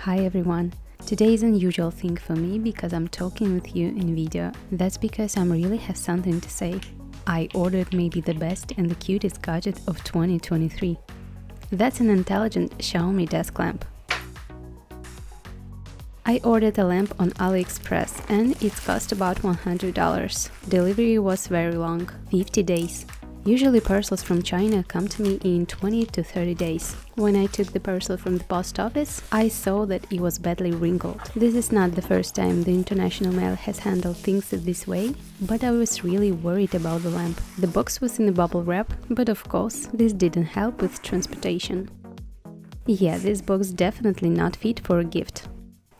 Hi everyone! Today is an unusual thing for me because I'm talking with you in video. That's because I really have something to say. I ordered maybe the best and the cutest gadget of 2023. That's an intelligent Xiaomi desk lamp. I ordered a lamp on AliExpress and it cost about $100. Delivery was very long, 50 days. Usually parcels from China come to me in 20 to 30 days. When I took the parcel from the post office, I saw that it was badly wrinkled. This is not the first time the international mail has handled things this way, but I was really worried about the lamp. The box was in a bubble wrap, but of course, this didn't help with transportation. Yeah, this box definitely not fit for a gift.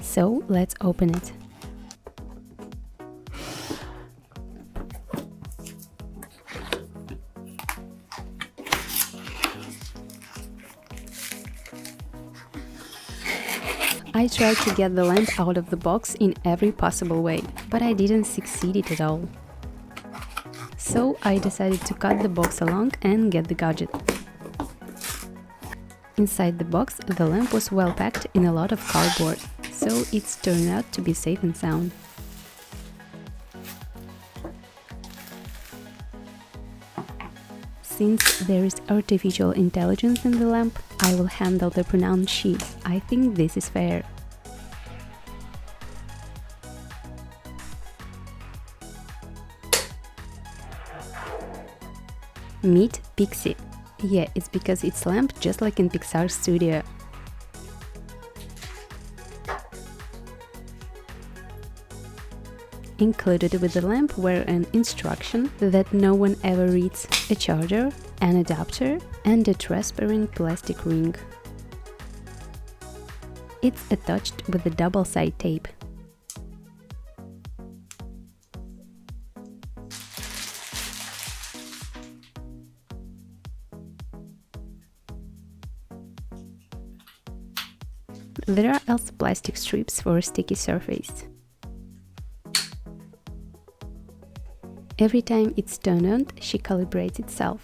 So let's open it. I tried to get the lamp out of the box in every possible way, but I didn't succeed at all. So I decided to cut the box along and get the gadget. Inside the box, the lamp was well packed in a lot of cardboard, so it's turned out to be safe and sound. Since there is artificial intelligence in the lamp, I will handle the pronounced she. I think this is fair. Meet Pixie. Yeah, it's because it's lamp just like in Pixar Studio. Included with the lamp were an instruction that no one ever reads, a charger, an adapter, and a transparent plastic ring. It's attached with a double-side tape. There are also plastic strips for a sticky surface. Every time it's turned on, she calibrates itself.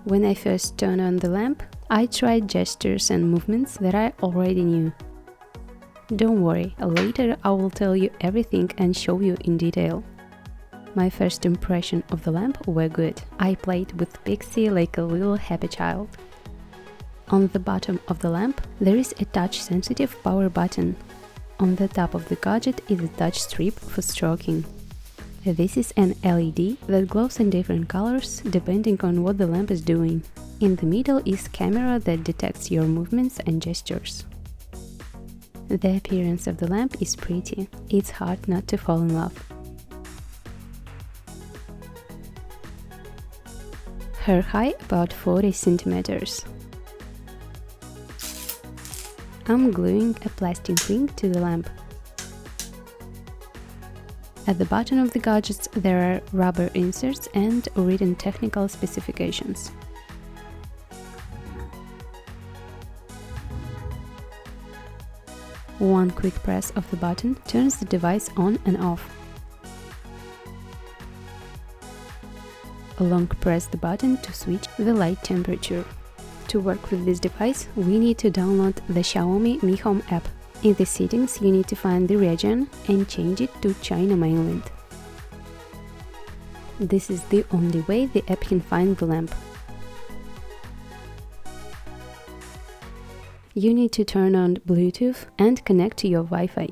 When I first turned on the lamp, I tried gestures and movements that I already knew. Don't worry, later I will tell you everything and show you in detail. My first impression of the lamp were good. I played with Pixie like a little happy child. On the bottom of the lamp, there is a touch-sensitive power button. On the top of the gadget is a touch strip for stroking. This is an LED that glows in different colors depending on what the lamp is doing. In the middle is camera that detects your movements and gestures. The appearance of the lamp is pretty. It's hard not to fall in love. Her height about 40 centimeters. I'm gluing a plastic ring to the lamp. At the bottom of the gadgets there are rubber inserts and written technical specifications. One quick press of the button turns the device on and off. Long press the button to switch the light temperature. To work with this device, we need to download the Xiaomi Mi Home app. In the settings, you need to find the region and change it to China mainland. This is the only way the app can find the lamp. You need to turn on Bluetooth and connect to your Wi-Fi.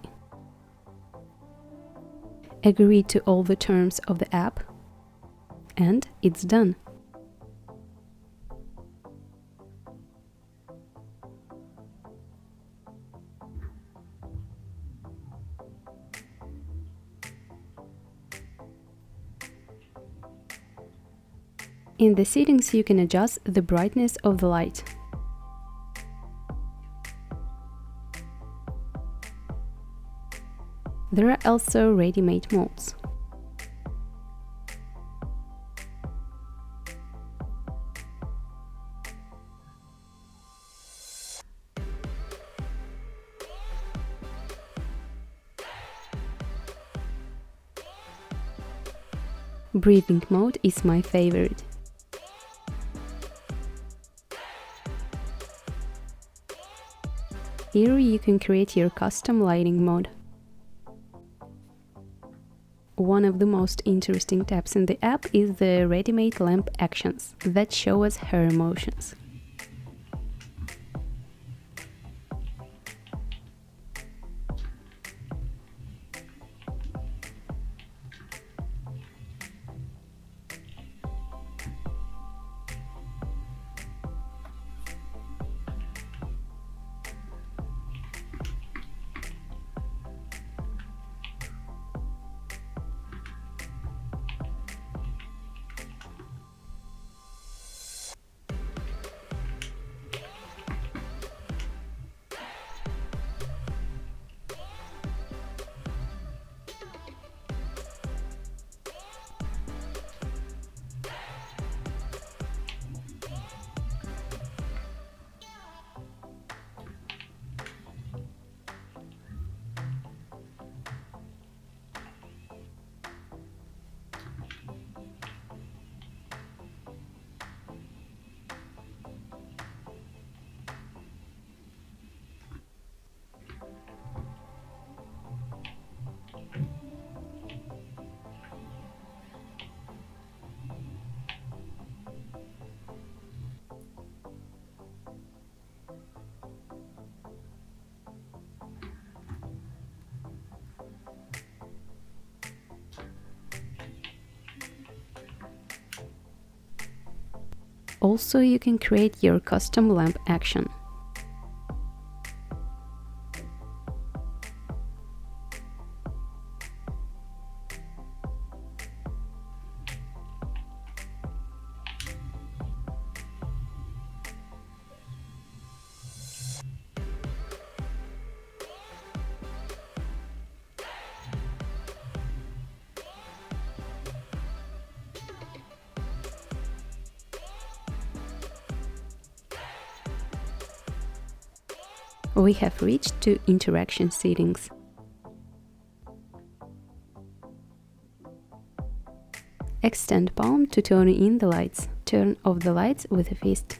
Agree to all the terms of the app, and it's done. In the settings, you can adjust the brightness of the light. There are also ready-made modes. Breathing mode is my favorite. Here you can create your custom lighting mode. One of the most interesting tabs in the app is the ready-made lamp actions that show us her emotions. Also, you can create your custom lamp action. We have reached to interaction settings. Extend palm to turn in the lights. Turn off the lights with a fist.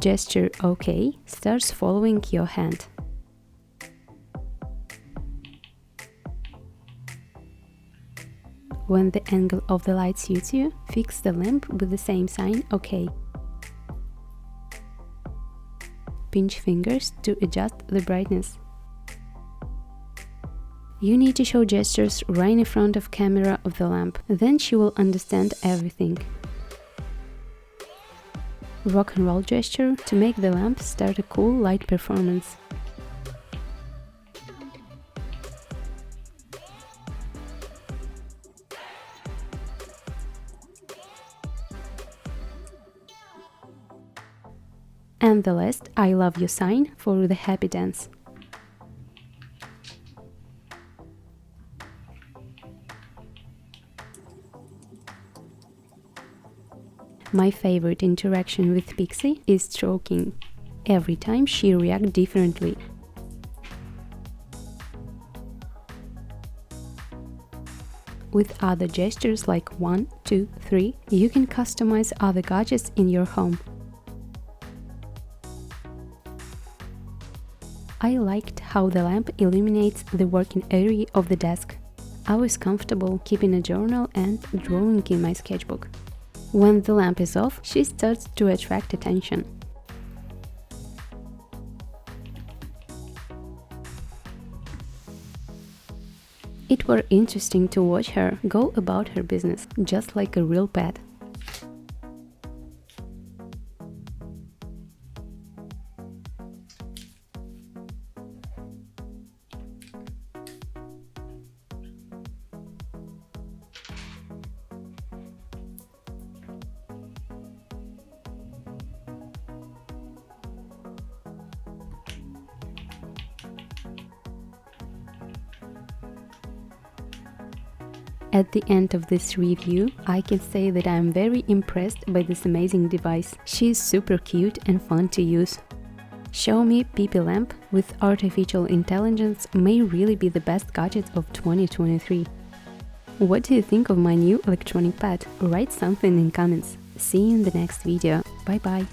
Gesture OK starts following your hand. When the angle of the light suits you, fix the lamp with the same sign OK. Pinch fingers to adjust the brightness. You need to show gestures right in front of camera of the lamp, then she will understand everything. Rock and roll gesture to make the lamp start a cool light performance. And the last I love you sign for the happy dance. My favorite interaction with Pixie is stroking. Every time she reacts differently. With other gestures like 1, 2, 3, you can customize other gadgets in your home. I liked how the lamp illuminates the working area of the desk. I was comfortable keeping a journal and drawing in my sketchbook. When the lamp is off, she starts to attract attention. It was interesting to watch her go about her business, just like a real pet. At the end of this review, I can say that I am very impressed by this amazing device. She is super cute and fun to use. Xiaomi Pipi lamp with artificial intelligence may really be the best gadget of 2023. What do you think of my new electronic pet? Write something in comments. See you in the next video. Bye bye!